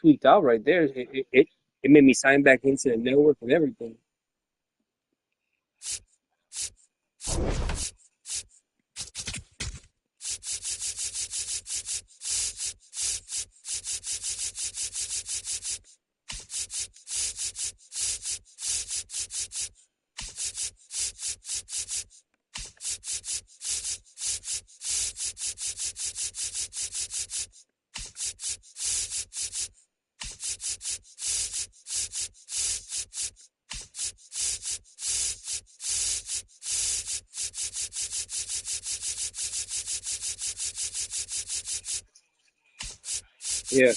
tweaked out right there. It made me sign back into the network and everything. Yeah,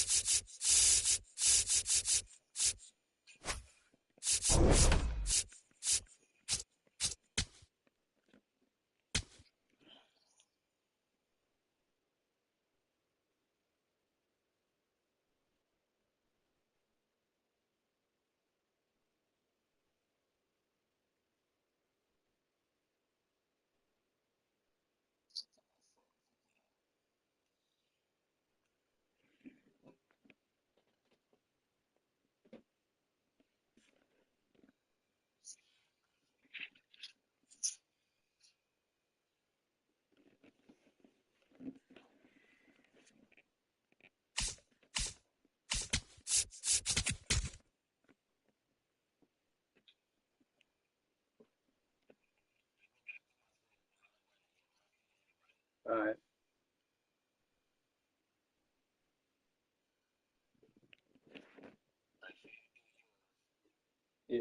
all right. Yeah.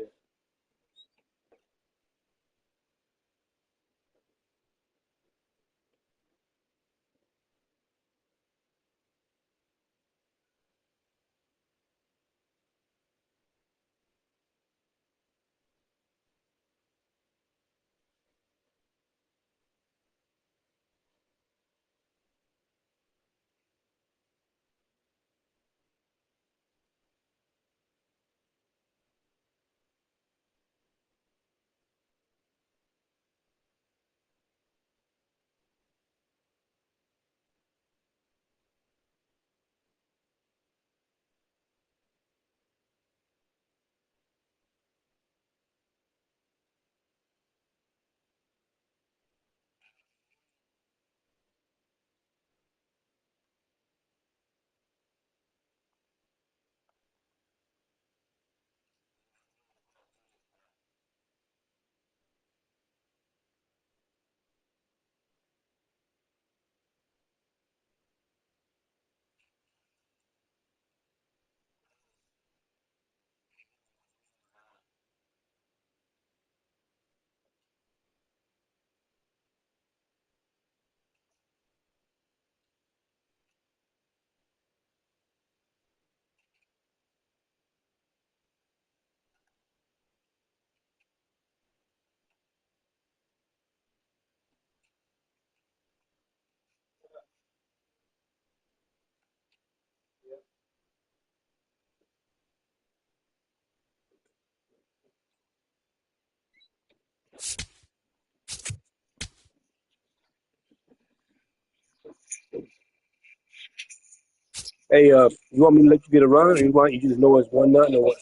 Hey, you want me to let you get a run, or you just know it's one nothing or what?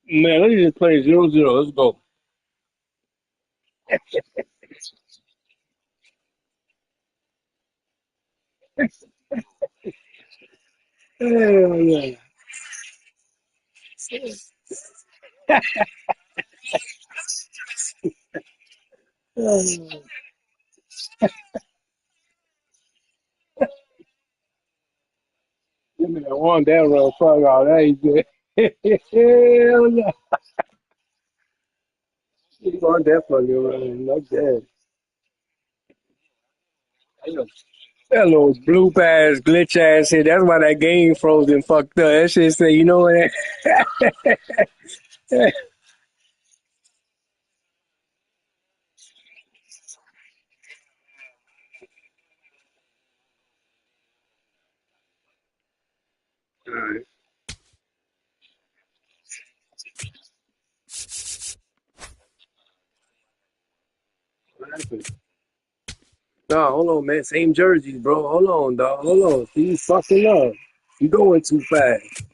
Man, let's just play 0-0. Let's go. Hell yeah. Give me that one down run. Fuck all that. He good. Hell yeah. He on that fucking run. Not bad. That little bloop ass, glitch ass shit. That's why that game froze and fucked up. That shit say, you know what? Alright, what happened? Nah, hold on, man. Same jerseys, bro. Hold on, dog. Hold on. See, you fucking up. You going too fast.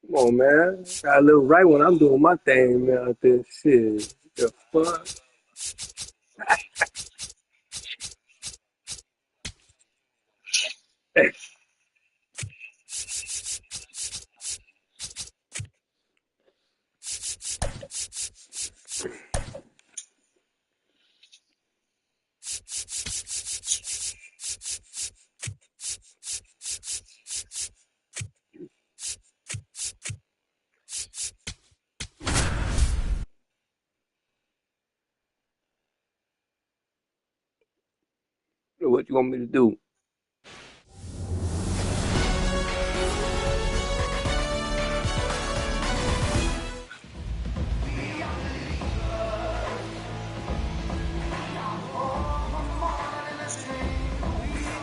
Come on, man. Got a little right when I'm doing my thing, man. Out there, shit. The fuck? What you want me to do?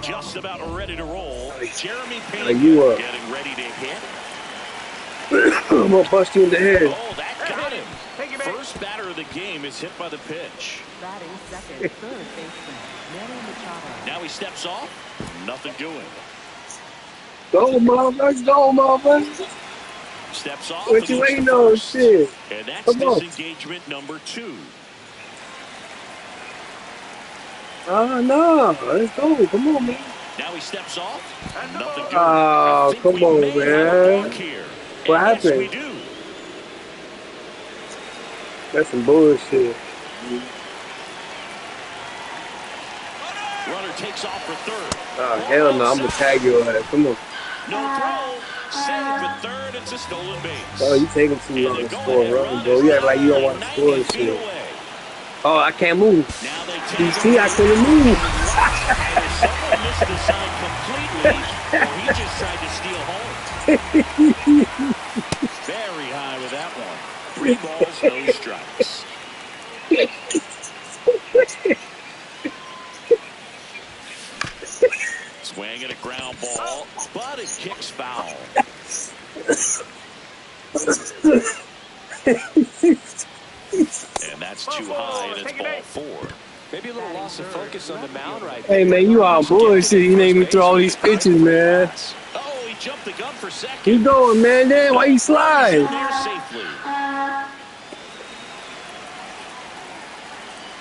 Just about ready to roll. Jeremy Payne You getting ready to hit. I'm gonna bust you in the head. Oh, that got him. First batter of the game is hit by the pitch. Batting second, third baseman, Manny Machado. Now he steps off. Nothing doing. Go, motherfuckers. Go, motherfuckers. Steps off. What you ain't no shit? And that's Come on. disengagement number 2. No. Let's go. Come on, man. Now he steps off. Nothing doing. Oh, come on, man. What happened? Yes, we do. That's some bullshit. Runner takes off for third. Oh, hell no. I'm gonna tag your ass. Come on. No throw. Save for third. It's a stolen base. Oh, you taking too long to score a run, bro. You act like you don't want to score and shit. Oh, I can't move. You see, I couldn't move. Someone missed the sign completely, or he just tried to steal home. Very high with that one. 3 balls, no strikes. Swing at a ground ball, but it kicks foul. And that's too high, and it's ball 4. Maybe a little loss of focus on the mound right Hey, there. man, you all bullshit. You made me throw all these pitches, man. Oh, he jumped the gun for second. Keep going, man. Then why you He's in slide? there safely.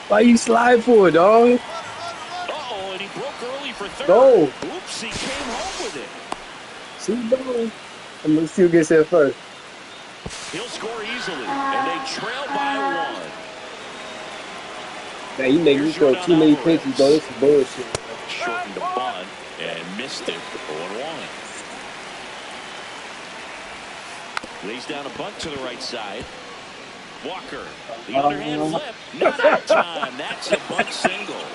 Why you slide for it, dog? Uh-oh, and he broke early for third. Go. Oops, he came home with it. See, dog. I'm gonna see who gets there first. He'll score easily, and they trail by 1. Man, you make me throw too many pitches, though. This is bullshit. Shortened the bunt and missed it. 0-1. Lays down a bunt to the right side. Walker, the underhand flip. Not in time. That's a bunt single.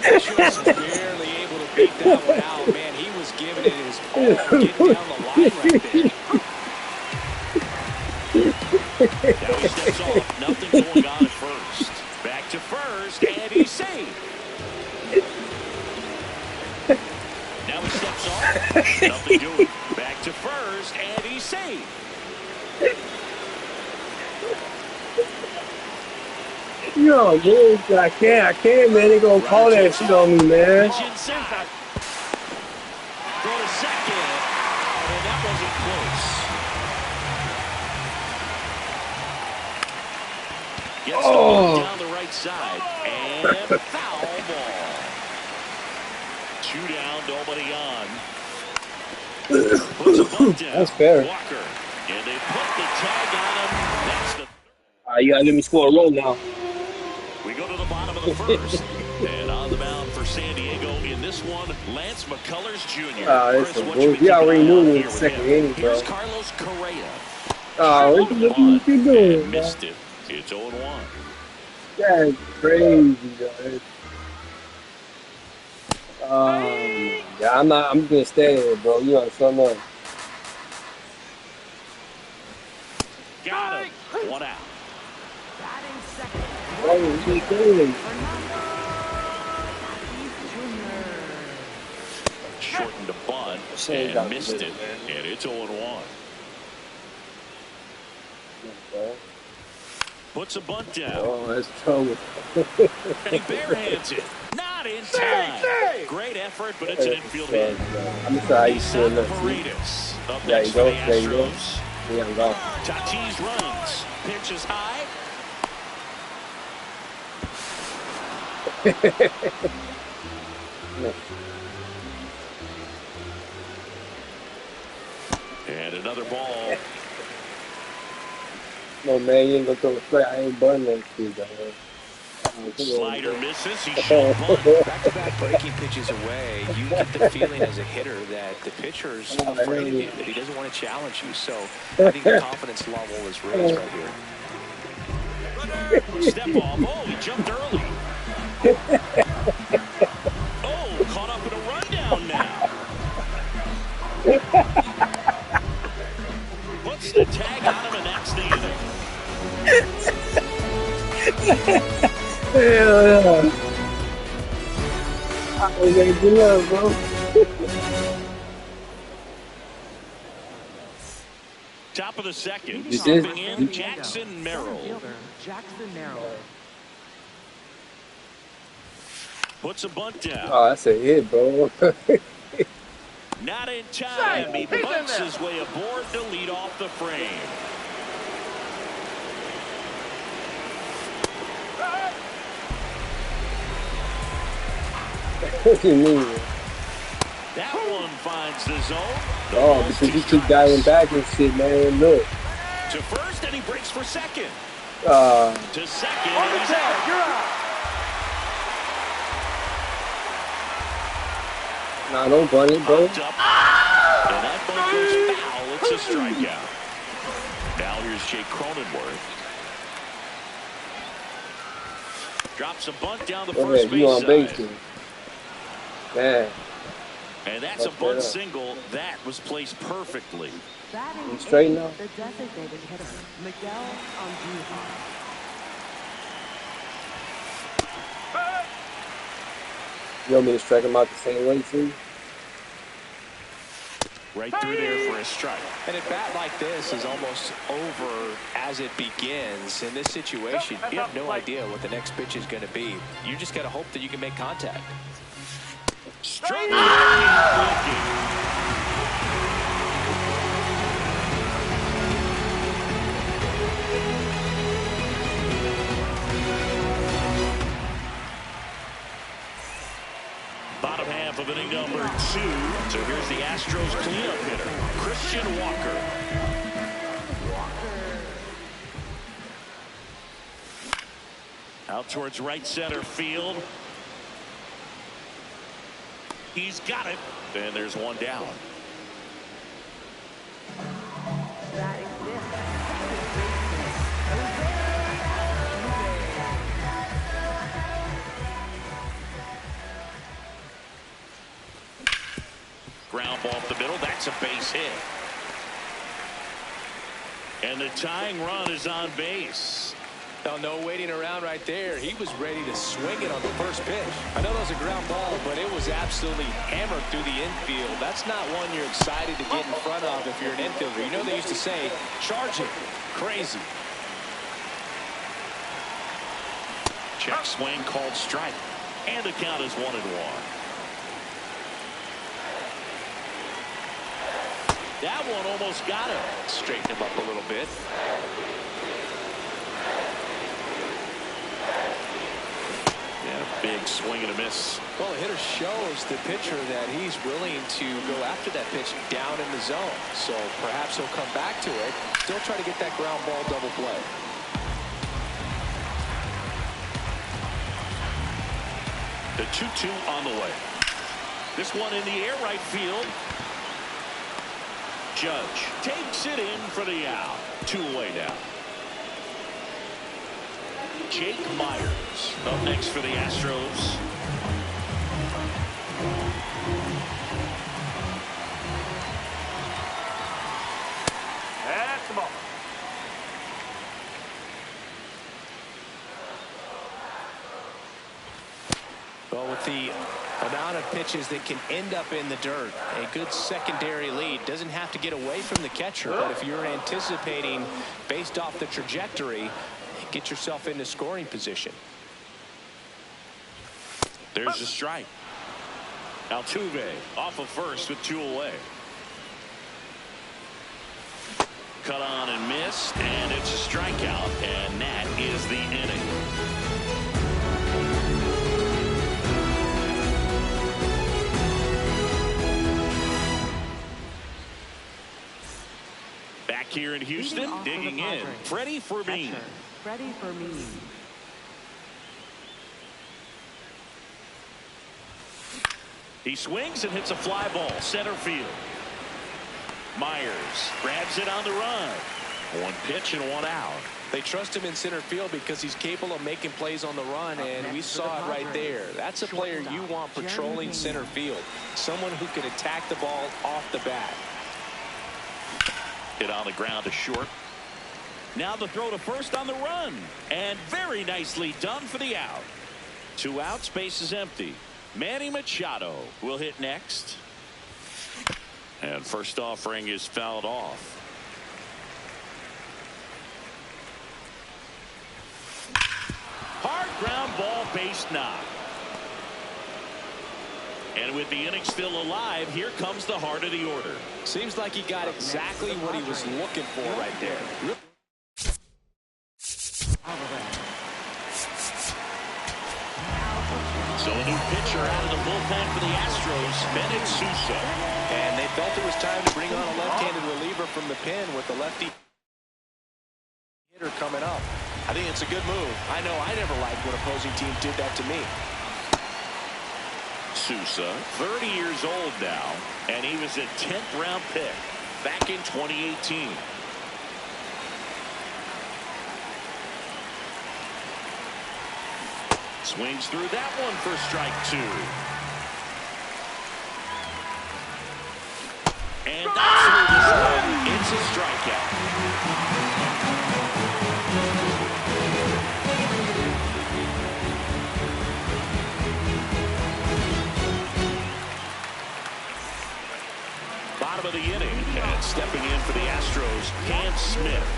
Just barely able to beat that one out, man. He was giving it his all, getting down the line right there. Now he steps off. Nothing going on at first. Back to first, and he's safe. Now he steps off. Nothing doing. Back to first, and he's safe. Yo, man, I can't, man. They gonna call that shit on me, man. Pitch inside. Throw to second. And that wasn't close. Gets the ball down the right side. And foul ball. 2 down, nobody on. Puts a bunt down. That's fair. Walker. And they put the tag on him. That's the... You gotta let me score a roll now. We go to the bottom of the first. And on the mound for San Diego in this one, Lance McCullers Jr. That's a bull. He already knew in the second inning, bro. Here's Carlos Correa. What you doing, man? Missed it. It's 0-1. That's crazy, guys. Oh, my Yeah, I'm not. I'm gonna stay here, bro. You know, something else. Got him. One out. Batting second. Oh, he clearly. Shortened a bunt Shane and got missed the it. man. And it's 0-1. Okay. Puts a bunt down. Oh, that's trouble. And he barehands it. Not in time. Great effort, but it's an infield hit. I'm sorry, you still Nissan not. Paredes up There next you for go. the There you go. Astros. Yeah, I'm gone. Tatis runs. Pitch is high. And another ball. No, man, you ain't gonna throw a straight. I ain't burning that shit, dog. Slider misses. He should bunt. Back-to-back breaking pitches away, you get the feeling as a hitter that the pitcher's afraid of you, that he doesn't want to challenge you. So I think the confidence level is raised right here. Step off. Oh, he jumped early. Oh, caught up in a rundown now. Puts the tag on him, and that's the inning. Hell yeah. I was like, good luck, bro. Top of the second, This stepping is- in, Jackson Merrill. Jackson Merrill. Puts a bunt down. Oh, that's a hit, bro. Not in time. He bunts his way aboard to lead off the frame. What do you mean? That one finds the zone. Oh, because you keep diving back and shit, man. Look. To first, and he breaks for second. Uh, To second, and he's out. You're out. nah, don't bunt it, bro. Popped up. And that bunt goes foul. It's a strikeout. Now here's Jake Cronenworth. Drops a bunt down the Go first ahead, you on base base, side. man. Man. And that's a That's bunt better. single. That was placed perfectly. Batting You straight eighth, now? the designated hitter, Miguel Andujar. You want me to strike him out the same way, too? Right through there for a strike. And a bat like this is almost over as it begins. In this situation, you have no idea what the next pitch is going to be. You just got to hope that you can make contact. Struck out. Bottom half of inning number 2. So here's the Astros cleanup hitter, Christian Walker. Out towards right center field. He's got it. And there's one down. Batting fifth, second baseman, Ground ball up the middle. That's a base hit. And the tying run is on base. Now, no waiting around right there. He was ready to swing it on the first pitch. I know that was a ground ball, but it was absolutely hammered through the infield. That's not one you're excited to get in front of if you're an infielder. You know they used to say, charge it. Crazy. Check swing called strike. And the count is 1-1. That one almost got him. Straighten him up a little bit. And a big swing and a miss. Well, the hitter shows the pitcher that he's willing to go after that pitch down in the zone. So perhaps he'll come back to it. Still try to get that ground ball double play. The 2-2 on the way. This one in the air right field. Judge takes it in for the out. 2 away now. Jake Myers up next for the Astros. Well, with the amount of pitches that can end up in the dirt, a good secondary lead doesn't have to get away from the catcher, but if you're anticipating based off the trajectory, get yourself into scoring position. There's a strike. Altuve off of first with 2 away. Cut on and missed, and it's a strikeout, and that is the inning. Back here in Houston, digging in, Freddie Fermin. Freddie Fermin. He swings and hits a fly ball, center field. Myers grabs it on the run. 1 pitch and 1 out. They trust him in center field because he's capable of making plays on the run, and we saw it right there. That's a player you want patrolling center field. Someone who can attack the ball off the bat. Hit on the ground to short. Now the throw to first on the run. And very nicely done for the out. 2 outs, base is empty. Manny Machado will hit next. And first offering is fouled off. Hard ground ball, base knock. And with the inning still alive, here comes the heart of the order. Seems like he got exactly what he was looking for right there. So a new pitcher out of the bullpen for the Astros, Bennett Sousa. And they felt it was time to bring on a left-handed reliever from the pen with the lefty hitter coming up. I think it's a good move. I know I never liked when opposing teams did that to me. Sousa, 30 years old now, and he was a 10th round pick back in 2018. Swings through that one for strike 2. And that's where this one, it's a strikeout. Bottom of the inning, and stepping in for the Astros, Cam Smith.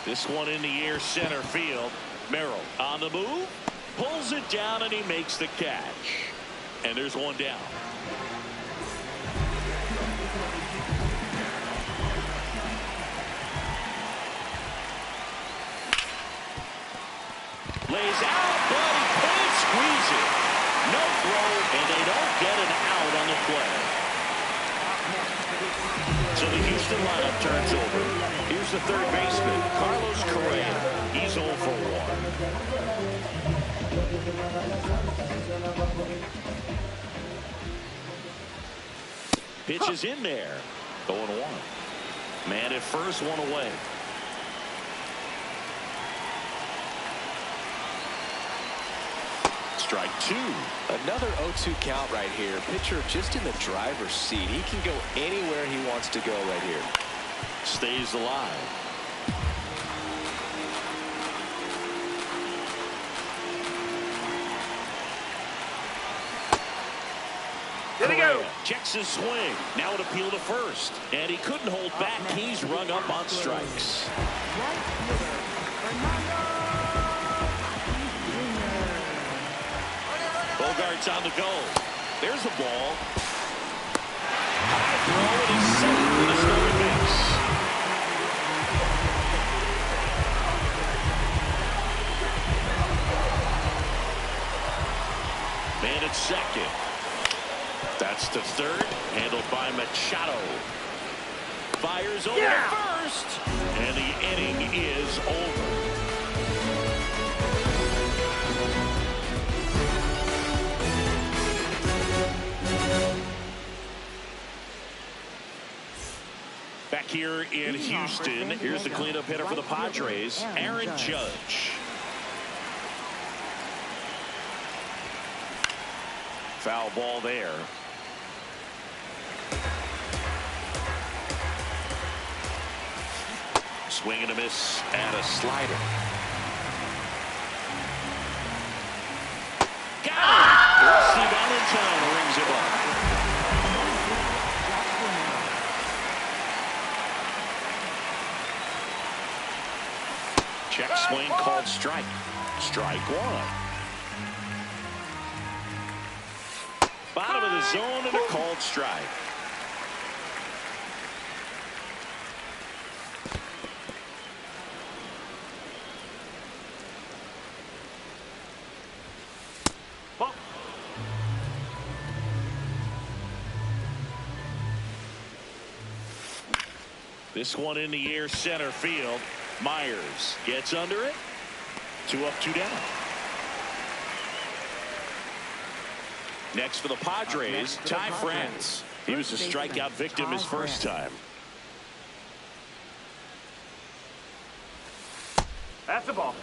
This one in the air, center field. Merrill on the move, pulls it down, and he makes the catch. And there's one down. Lays out, but he can't squeeze it. No throw, and they don't get an out on the play. So the Houston lineup turns over. Here's the third baseman, Carlos Correa. He's 0 for 1. Pitch is in there. 0-1. Man at first, 1 away. Strike 2. Another 0-2 count right here. Pitcher just in the driver's seat. He can go anywhere he wants to go right here. Stays alive. There we go. Checks his swing. Now an appeal to first. And he couldn't hold back. He's rung up on strikes. Bogart's on the go. There's a ball. High throw, and he's safe for the stolen base. Man at second. That's the third, handled by Machado. Fires over to first, and the inning is over. Back here in Houston, here's the cleanup hitter for the Padres, Aaron Judge. Foul ball there. Swing and a miss and a slider. Got him! Let's see Valentine rings him up. Check swing called strike. Strike one. Bottom of the zone and a called strike. This one in the air center field. Myers gets under it. 2 up, 2 down. Next for the Padres, Ty France. He was a strikeout victim his first time. That's the ball.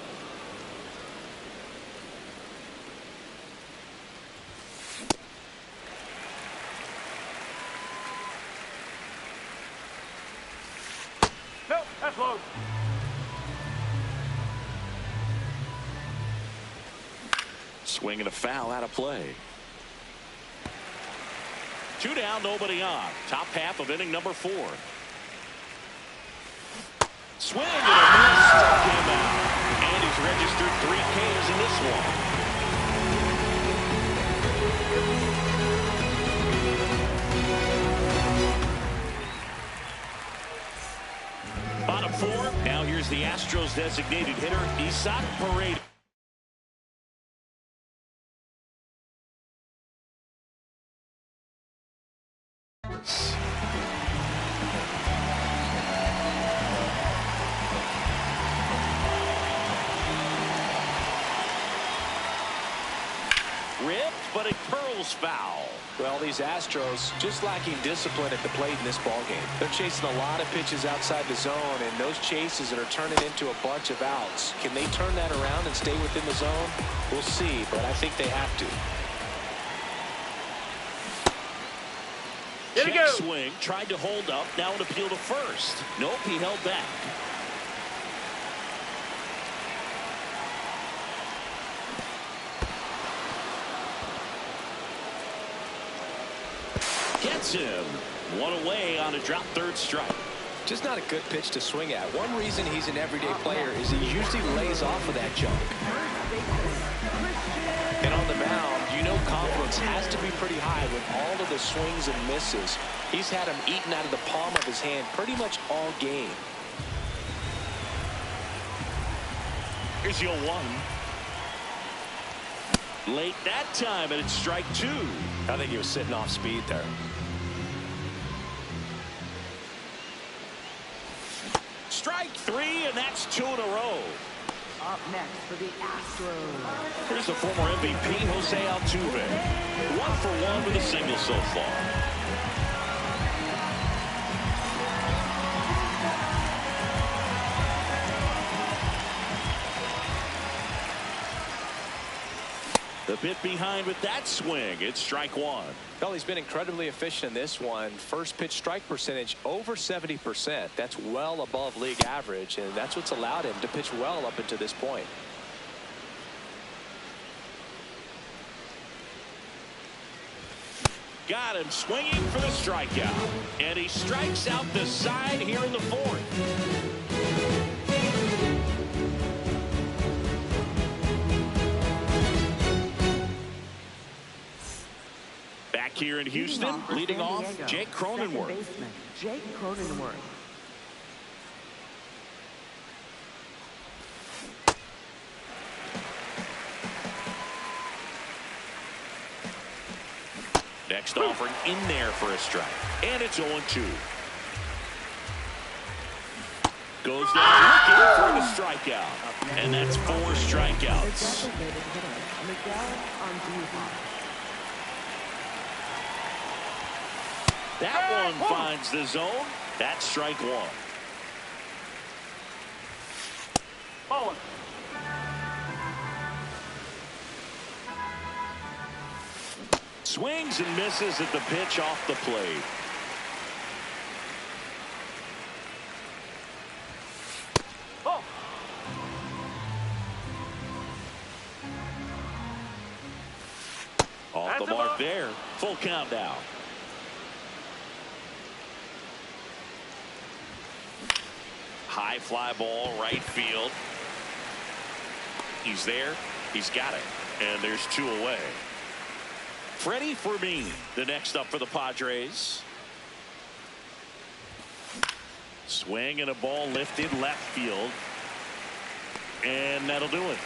Nope, that's low. Swing and a foul out of play. 2 down, nobody on. Top half of inning number 4. Swing and a miss, struck him out. And he's registered 3 Ks in this one. Bottom 4. Now here's the Astros designated hitter, Isaac Paredes. Ripped, but it curls foul. Well, these Astros just lacking discipline at the plate in this ballgame. They're chasing a lot of pitches outside the zone, and those chases that are turning into a bunch of outs. Can they turn that around and stay within the zone? We'll see, but I think they have to. Here we Check go. swing, tried to hold up, now an appeal to first. Nope, he held back. Gets him. 1 away on a drop third strike. Just not a good pitch to swing at. One reason he's an everyday player is he usually lays off of that jump. And on the mound, you know confidence has to be pretty high with all of the swings and misses. He's had them eaten out of the palm of his hand pretty much all game. Here's your 1. Late that time, and it's strike 2. I think he was sitting off speed there. Strike 3, and that's 2 in a row. Up next for the Astros. Here's the former MVP, Jose Altuve. 1 for 1 with a single so far. The bit behind with that swing. It's strike 1. Well, he's been incredibly efficient in this one. First pitch strike percentage over 70%. That's well above league average, and that's what's allowed him to pitch well up until this point. Got him swinging for the strikeout. And he strikes out the side here in the 4th. Back here in Houston, leading off, Jake Cronenworth. Jake Cronenworth. Next offering in there for a strike. And it's 0-2. Goes down looking for the strikeout. And that's 4 strikeouts. That one finds the zone. That's strike 1. Ball. Swings and misses at the pitch off the plate. Oh. Off the mark there. Full count now. High fly ball, right field. He's there. He's got it. And there's 2 away. Freddie Fermin, the next up for the Padres. Swing and a ball lifted left field. And that'll do it.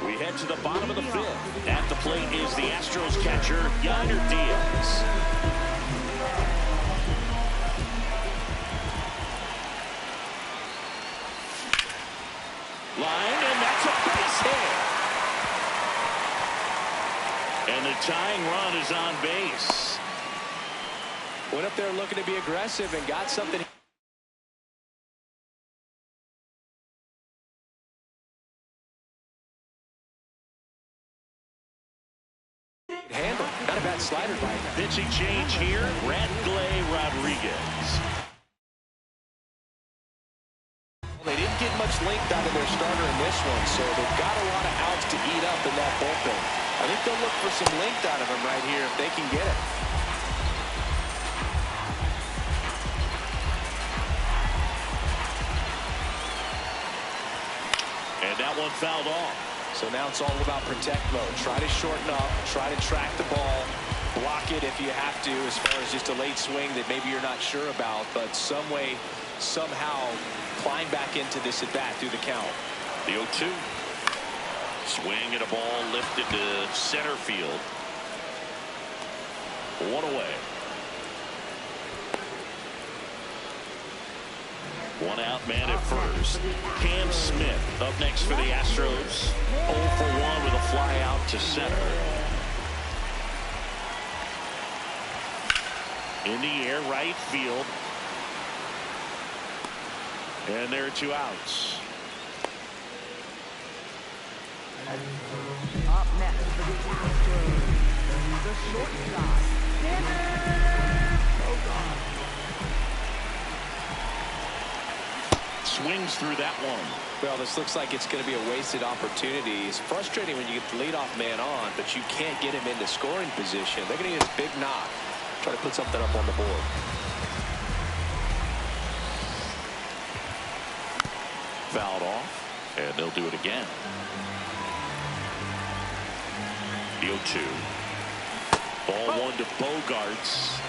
We head to the bottom of the 5th. At the plate is the Astros catcher, Yainer Diaz. Line, and that's a base hit. And the tying run is on base. Went up there looking to be aggressive and got something. Handle. Not a bad slider by him. Pitching change here, Radgley Rodriguez. Well, they didn't get much length out of their starter in this one, so they've got a lot of outs to eat up in that bullpen. I think they'll look for some length out of him right here if they can get it. And that one fouled off. So now it's all about protect mode. Try to shorten up, try to track the ball, block it if you have to, as far as just a late swing that maybe you're not sure about, but some way, somehow climb back into this at bat through the count. The 0-2. Swing and a ball lifted to center field. 1 away. 1 out, man at first. Cam Smith up next for the Astros. 0 for 1 with a fly out to center. In the air, right field. And there are 2 outs. Up next for the Astros, the shortstop, Swings through that one. Well, this looks like it's going to be a wasted opportunity. It's frustrating when you get the leadoff man on, but you can't get him into scoring position. They're going to get a big knock. Try to put something up on the board. Fouled off, and they'll do it again. The 0-2. Ball 1 to Bogarts.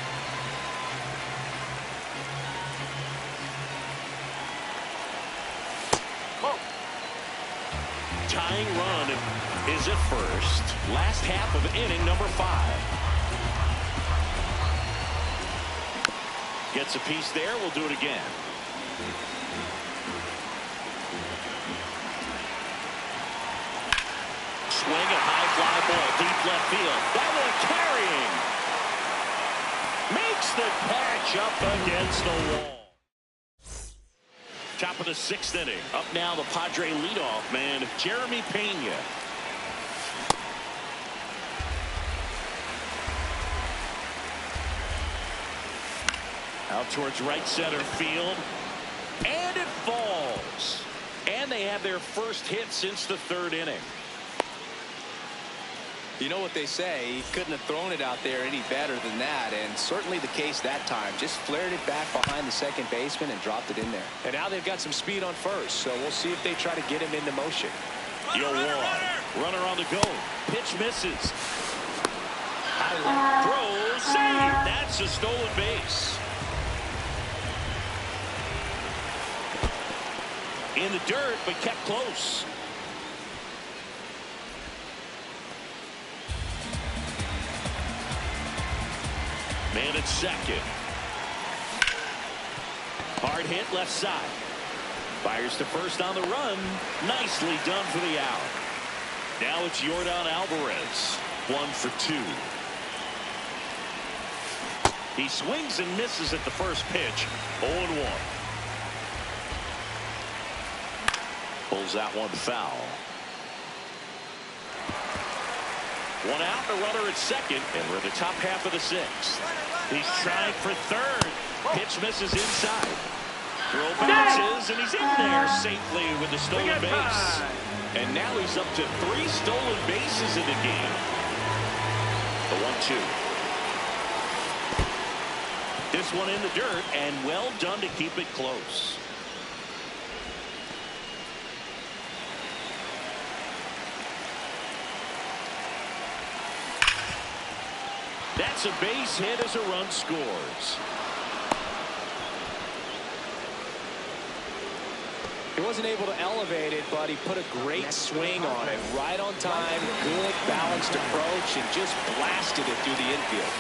Tying run is at first. Last half of inning number 5. Gets a piece there. We'll do it again. Swing a high fly ball deep left field. That one carrying. Makes the catch up against the wall. Top of the 6th inning. Up now the Padre leadoff man, Jeremy Pena. Out towards right center field. And it falls. And they have their first hit since the 3rd inning. You know what they say, he couldn't have thrown it out there any better than that, and certainly the case that time. Just flared it back behind the second baseman and dropped it in there. And now they've got some speed on first, so we'll see if they try to get him into motion. Runner on the go. Pitch misses. Throw, save. That's a stolen base. In the dirt, but kept close. Man at second. Hard hit left side. Fires to first on the run. Nicely done for the out. Now it's Yordan Alvarez. 1 for 2. He swings and misses at the first pitch. 0-1. Pulls that one foul. 1 out, a runner at second, and we're in the top half of the 6th. He's trying for third. Pitch misses inside. Throw bounces, and he's in there safely with the stolen base. And now he's up to 3 stolen bases in the game. The 1-2. This one in the dirt, and well done to keep it close. That's a base hit as a run scores. He wasn't able to elevate it, but he put a great swing on it. Right on time, good balanced approach, and just blasted it through the infield.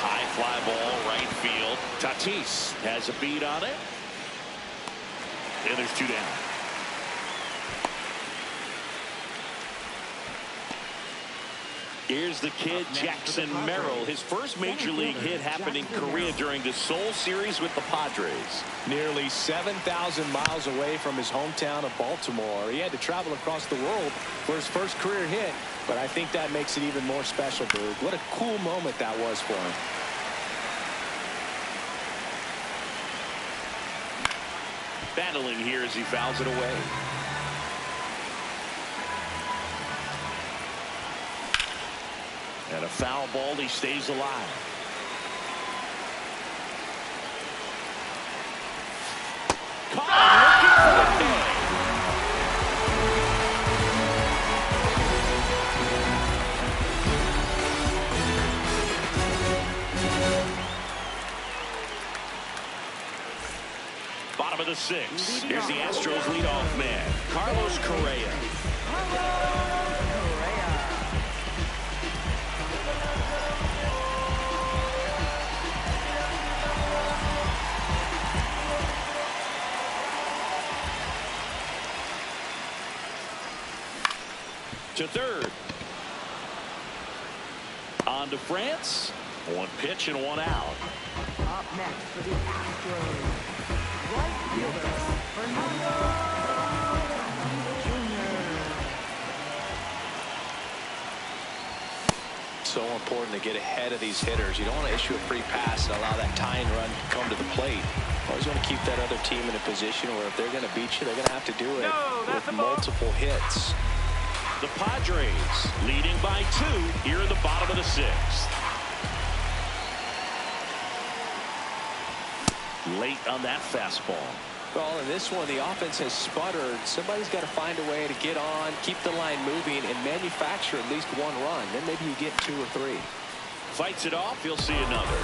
High fly ball, right field. Tatis has a beat on it. And there's 2 down. Here's the kid, Jackson Merrill. His first major league hit happened in Korea during the Seoul series with the Padres. Nearly 7,000 miles away from his hometown of Baltimore. He had to travel across the world for his first career hit, but I think that makes it even more special, Boog. What a cool moment that was for him. Battling here as he fouls it away. And a foul ball, he stays alive. Caught looking for the pin. Bottom of the 6th. Here's the Astros leadoff man, Carlos Correa. To third. On to France. 1 pitch and 1 out. Up next for the Astros, right fielder Fernando Jr. So important to get ahead of these hitters. You don't want to issue a free pass and allow that tying run to come to the plate. Always want to keep that other team in a position where if they're going to beat you, they're going to have to do it with multiple hits. The Padres leading by 2 here in the bottom of the 6th. Late on that fastball. Well, in this one, the offense has sputtered. Somebody's got to find a way to get on, keep the line moving, and manufacture at least 1 run. Then maybe you get 2 or 3. Fights it off. You'll see another.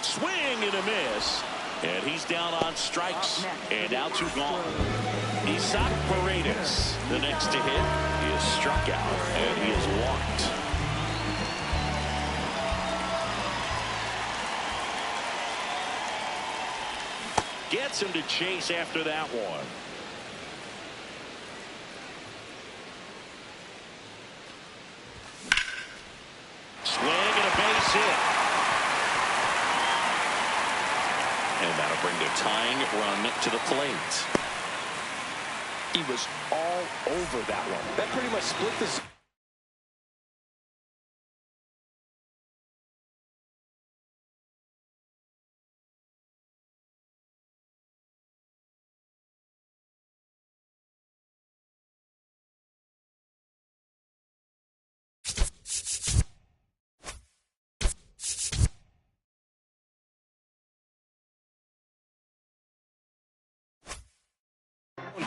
Swing and a miss. And he's down on strikes. And now 2 gone. Isaac Paredes, the next to hit, he is struck out and he is walked. Gets him to chase after that one. Swing and a base hit. And that'll bring the tying run to the plate. He was all over that one. That pretty much split the...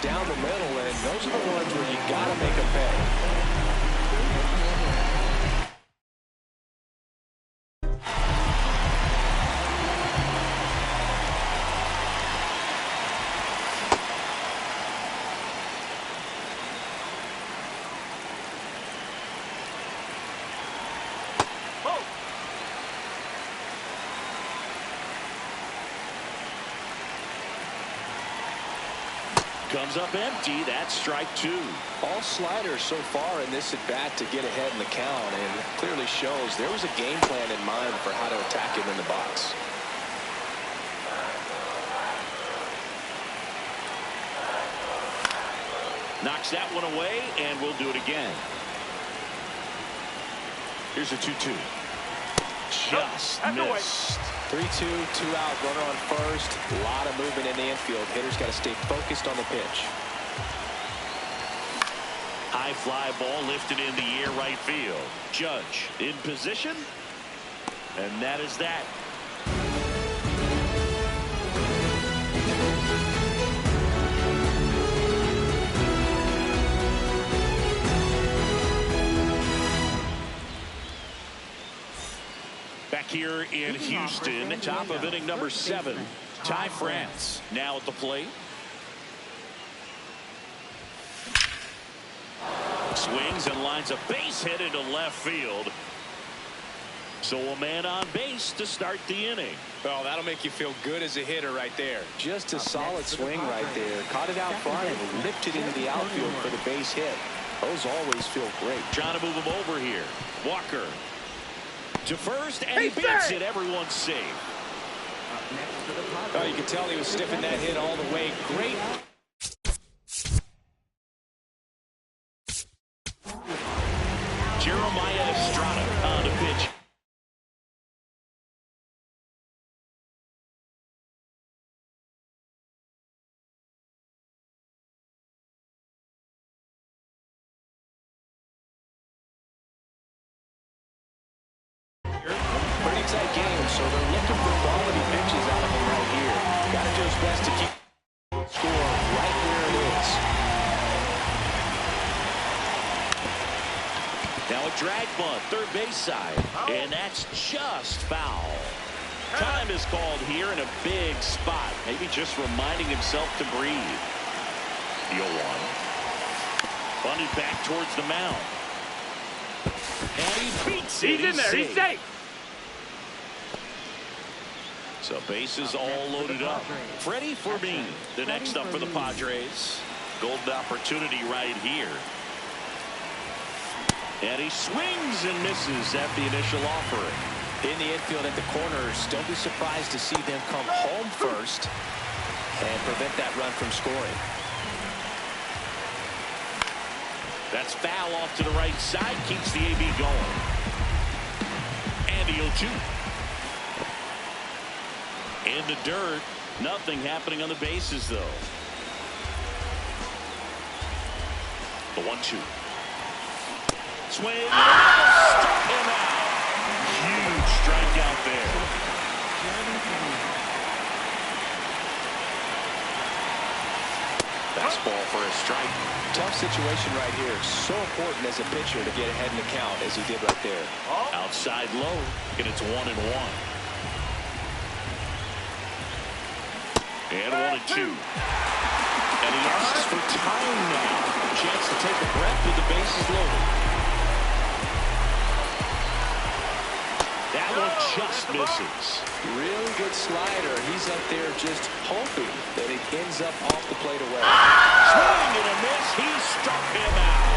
down the middle, and those are the ones where you got to make a pay. comes up empty. That's strike two. All sliders so far in this at-bat to get ahead in the count, and clearly shows there was a game plan in mind for how to attack him in the box. Knocks that one away, and we'll do it again. Here's a 2-2. Just missed. 3-2, 2 out, runner on first. A lot of movement in the infield. Hitter's got to stay focused on the pitch. High fly ball lifted in the air, right field. Judge in position, and that is that. Back here in Houston, top of inning number 7. Ty France now at the plate. Swings and lines a base hit into left field. So a man on base to start the inning. Well, that'll make you feel good as a hitter right there. Just a solid swing right there. Caught it out front and lifted into the outfield for the base hit. Those always feel great. Trying to move him over here. Walker to first, and he beats it. Everyone's safe. Oh, you can tell he was stiffing that hit all the way. Great. Jeremiah Estrada on the pitch. Pretty tight game, so they're looking for quality pitches out of him right here. Got to do his best to keep the score right where it is. Now a drag bunt, third base side, and that's just foul. Time is called here in a big spot. Maybe just reminding himself to breathe. The 0-1. Bunted back towards the mound. And he beats it. He's in there. He's safe. So bases all loaded up. Freddie Fermin, the next up for the Padres. Golden opportunity right here. And he swings and misses at the initial offering. In the infield at the corners, don't be surprised to see them come home first and prevent that run from scoring. That's foul off to the right side, keeps the AB going. And the 0-2. In the dirt, nothing happening on the bases though. The 1-2. Swing. Struck him out. Huge strikeout there. That's ball for a strike. Tough situation right here. So important as a pitcher to get ahead in the count as he did right there. Outside low, and it's 1-1. And 1-2. And he asks for time now. Chance to take a breath with the bases loaded. That one just misses. Really good slider. He's up there just hoping that it ends up off the plate away. Swing and a miss. He struck him out.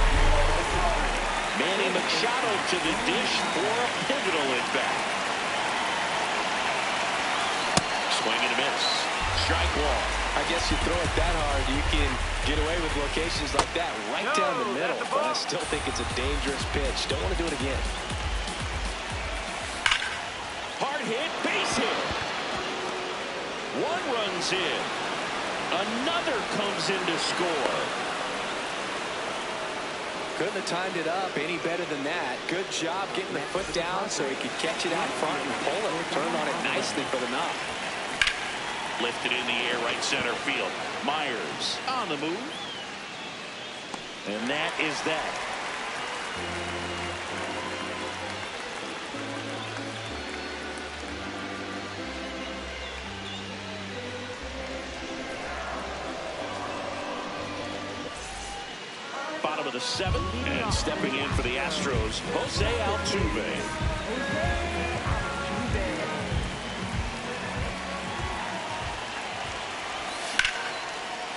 Manny Machado to the dish for a pivotal at-bat. Swing and a miss. Strike one. I guess you throw it that hard, you can get away with locations like that right down the middle. But I still think it's a dangerous pitch. Don't want to do it again. Hard hit, base hit. One runs in. Another comes in to score. Couldn't have timed it up any better than that. Good job getting the foot down so he could catch it out front and pull it. Turned on it nicely for the knock. Lifted in the air, right center field. Myers on the move. And that is that. Bottom of the 7th, and stepping in for the Astros, Jose Altuve.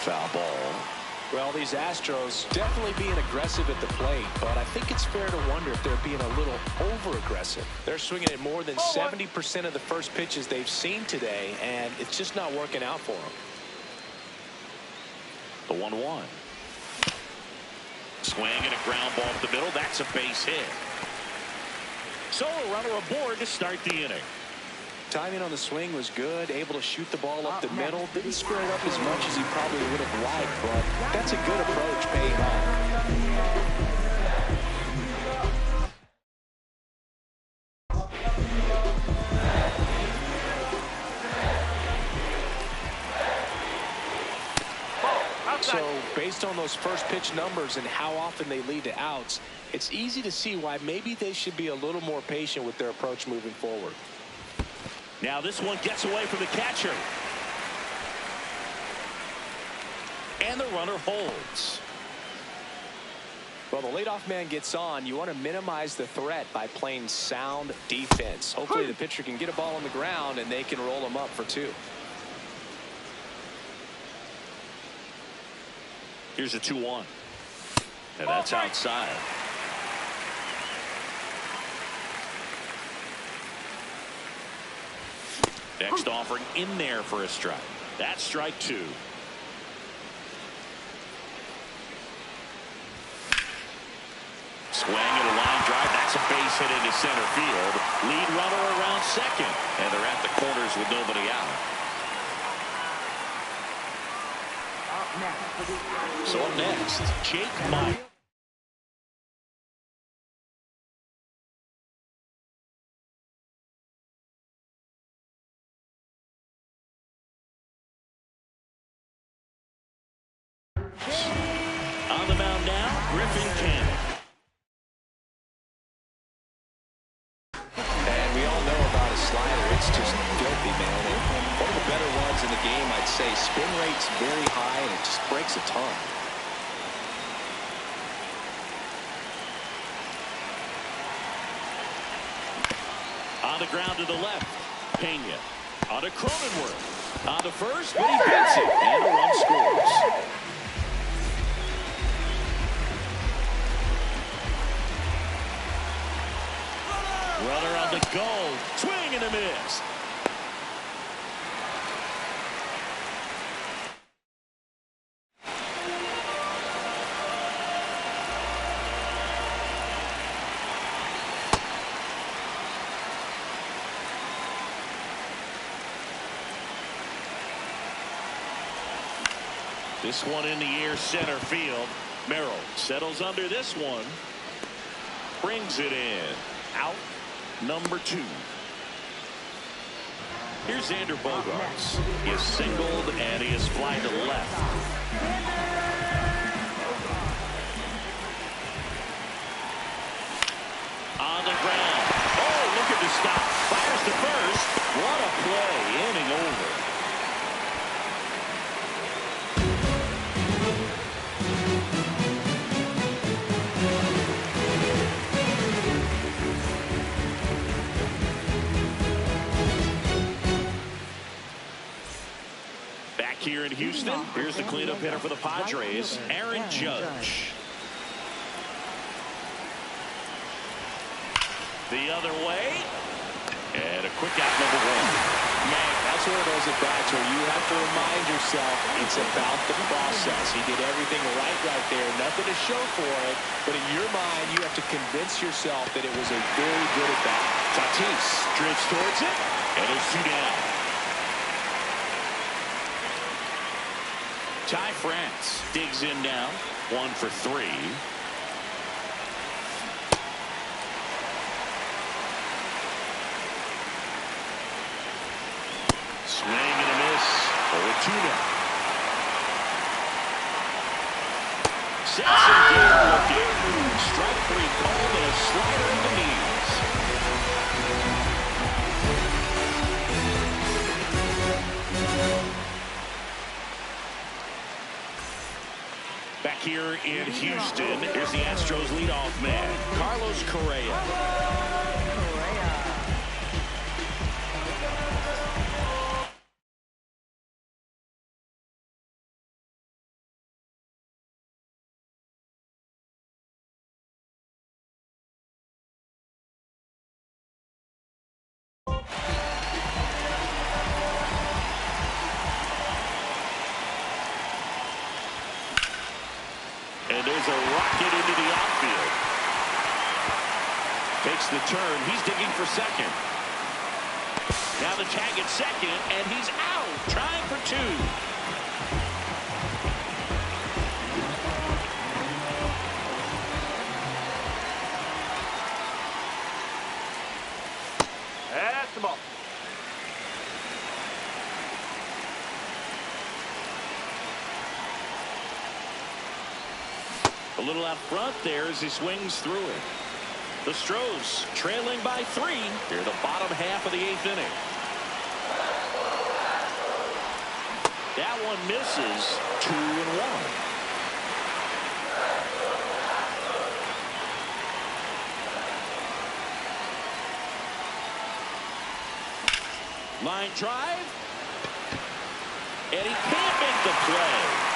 Foul ball. Well, these Astros definitely being aggressive at the plate, but I think it's fair to wonder if they're being a little over-aggressive. They're swinging at more than 70% of the first pitches they've seen today, and it's just not working out for them. The 1-1. Swing and a ground ball up the middle. That's a base hit. So a runner aboard to start the inning. Timing on the swing was good, able to shoot the ball up the middle. Didn't square it up as much as he probably would have liked, but that's a good approach paying off. So based on those first pitch numbers and how often they lead to outs, it's easy to see why maybe they should be a little more patient with their approach moving forward. Now this one gets away from the catcher. And the runner holds. Well, the leadoff man gets on. You want to minimize the threat by playing sound defense. Hopefully the pitcher can get a ball on the ground and they can roll him up for 2. Here's a 2-1. And that's outside. Next offering in there for a strike. That's strike 2. Swing and a line drive. That's a base hit into center field. Lead runner around second. And they're at the corners with nobody out. So up next, Jake Meyer. On the mound now, Griffin Cannon. And we all know about his slider. It's just filthy, man. And one of the better ones in the game, I'd say. Spin rate's very high, and it just breaks a ton. On the ground to the left, Pena. On to Cronenworth. On to first, but he beats it, and a run scores. Runner on the go. Swing and a miss. This one in the air, center field. Merrill settles under this one. Brings it in. Out. Number 2. Here's Xander Bogaerts. He is singled and he is flying to left. On the ground. Oh, look at the stop. Fires to first. What a play. Inning over. Here in Houston, here's the cleanup hitter for the Padres, Aaron Judge. The other way, and a quick out, number 1. Man, that's one of those at-bats where you have to remind yourself it's about the process. He did everything right there, nothing to show for it, but in your mind, you have to convince yourself that it was a very good at-bat. Tatis drifts towards it, and there's 2 down. Ty France digs in now, 1 for 3. Swing and a miss. 0-2 now. Sets him down looking. Strike 3 called and a slider in the knees. Back here in Houston, here's the Astros leadoff man, Carlos Correa. And there's a rocket into the outfield. Takes the turn. He's digging for second. Now the tag at second, and he's out. Trying for two. That's the ball. A little out front there as he swings through it. The Stros trailing by 3 here the bottom half of the 8th inning. That one misses. 2-1. Line drive. And he can't make the play.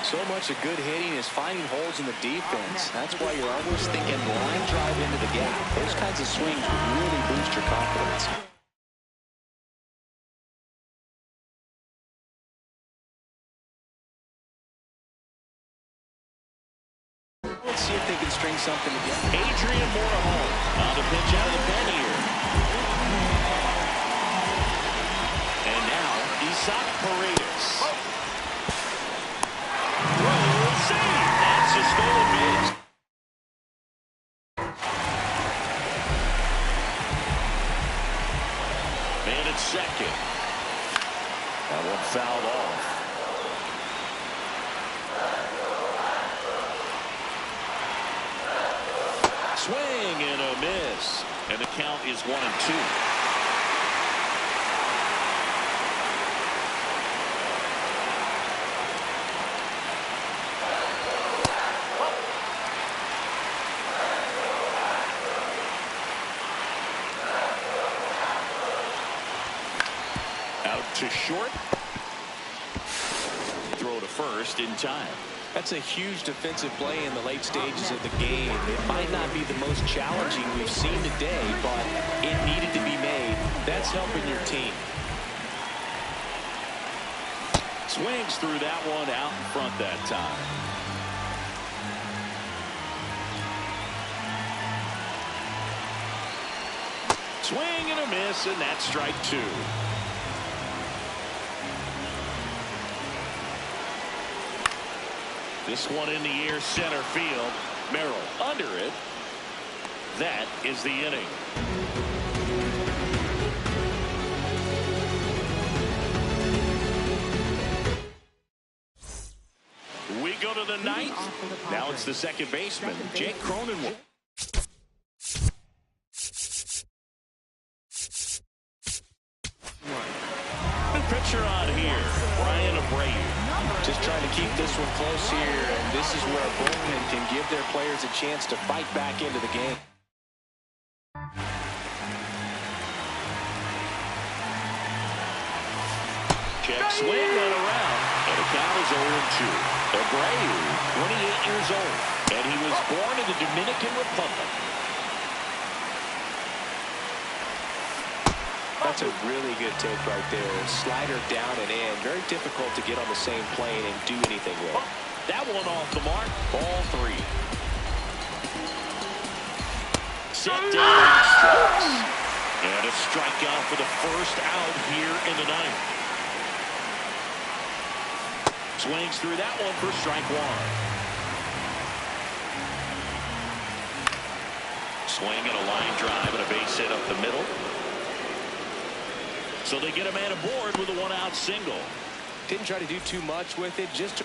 So much of good hitting is finding holes in the defense. That's why you're always thinking line drive into the gap. Those kinds of swings really boost your confidence. Let's see if they can string something together. Adrian Moore on the pitch out of the pen here. And now Isaac Paredes. That's a stolen base. Man at second. That one fouled off. Swing and a miss. And the count is 1-2. To short. Throw to first in time. That's a huge defensive play in the late stages of the game. It might not be the most challenging we've seen today, but it needed to be made. That's helping your team. Swings through that one out in front that time. Swing and a miss, and that's strike 2. This one in the air, center field. Merrill under it. That is the inning. We go to the 9th. Now it's the second baseman, Jake Cronenworth. Pitcher on here, Brian Abreu. Just trying to keep this one close here, and this is where a bullpen can give their players a chance to fight back into the game. Check swing and around, and the count is 0-2. Abreu, 28 years old, and he was born in the Dominican Republic. That's a really good take right there. Slider down and in. Very difficult to get on the same plane and do anything with. That one off the mark. Ball 3. Set down. Strikes. And a strikeout for the first out here in the 9th. Swings through that one for strike 1. Swing and a line drive and a base hit up the middle. So they get a man aboard with a 1-out single. Didn't try to do too much with it, just to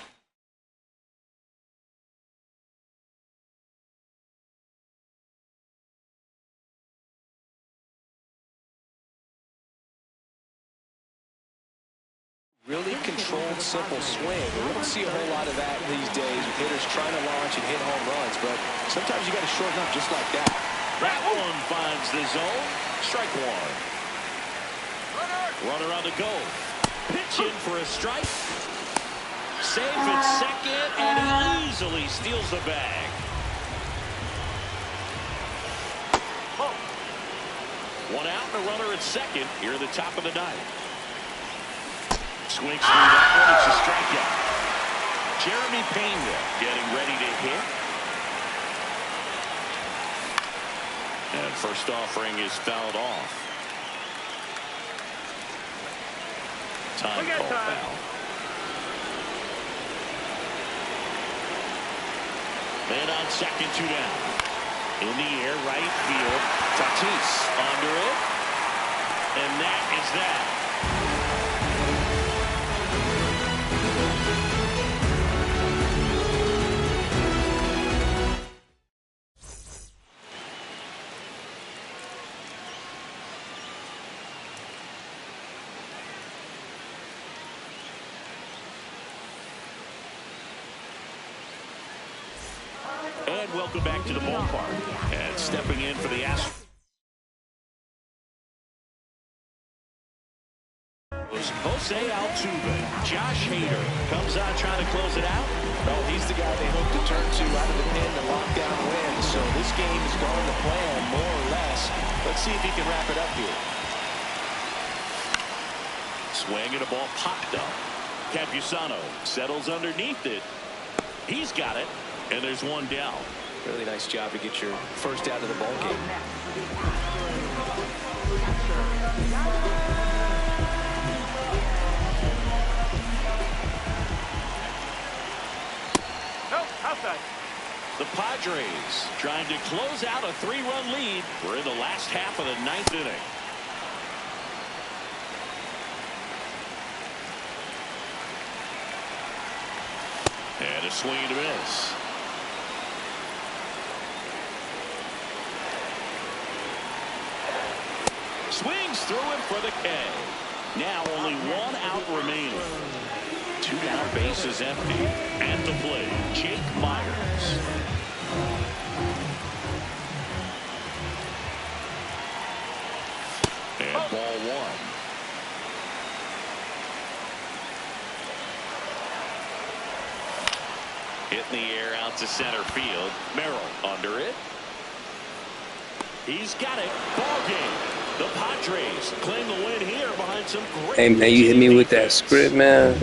really controlled, simple swing. We don't see a whole lot of that these days with hitters trying to launch and hit home runs, but sometimes you got to shorten up just like that. That one finds the zone. Strike 1. Runner on the go. Pitch in for a strike. Safe at second, and he easily steals the bag. One out and a runner at second here at the top of the 9th. Swings through that one. It's a strikeout. Jeremy Pena getting ready to hit. And first offering is fouled off. Time call foul. Man on second, 2 down. In the air, right field. Tatis under it. And that is that. And welcome back to the ballpark. And stepping in for the Astros, Jose Altuve. Josh Hader comes out trying to close it out. Well, he's the guy they hope to turn to out of the pen to lock down wins. So this game is going to plan more or less. Let's see if he can wrap it up here. Swing and a ball popped up. Campusano settles underneath it. He's got it. And there's one down. Really nice job to get your first out of the ball game. The Padres trying to close out a 3-run lead. We're in the last half of the 9th inning. And a swing and a miss. Swings through him for the K. Now only 1 out remaining. 2 down, bases empty. At the plate, Jake Myers. And ball 1. Hit in the air out to center field. Merrill under it. He's got it. Ball game. The Padres claim the win here behind some great. Hey man, you hit me with that script, man.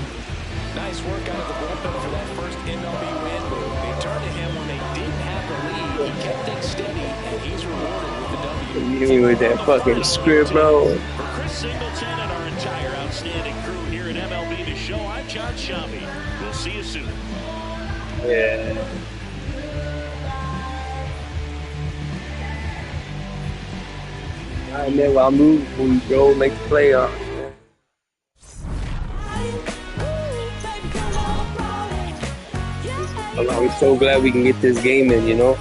Nice work out of the bullpen for that first MLB win. They turned to him when they didn't have the lead. He kept things steady, and he's rewarded with the W. You hit me with that fucking script, bro. For Chris Singleton and our entire outstanding crew here at MLB The Show, I'm John Shammy. We'll see you soon. Yeah. Alright, man, well, I'll move before we go make the playoffs. I'm so glad we can get this game in, you know?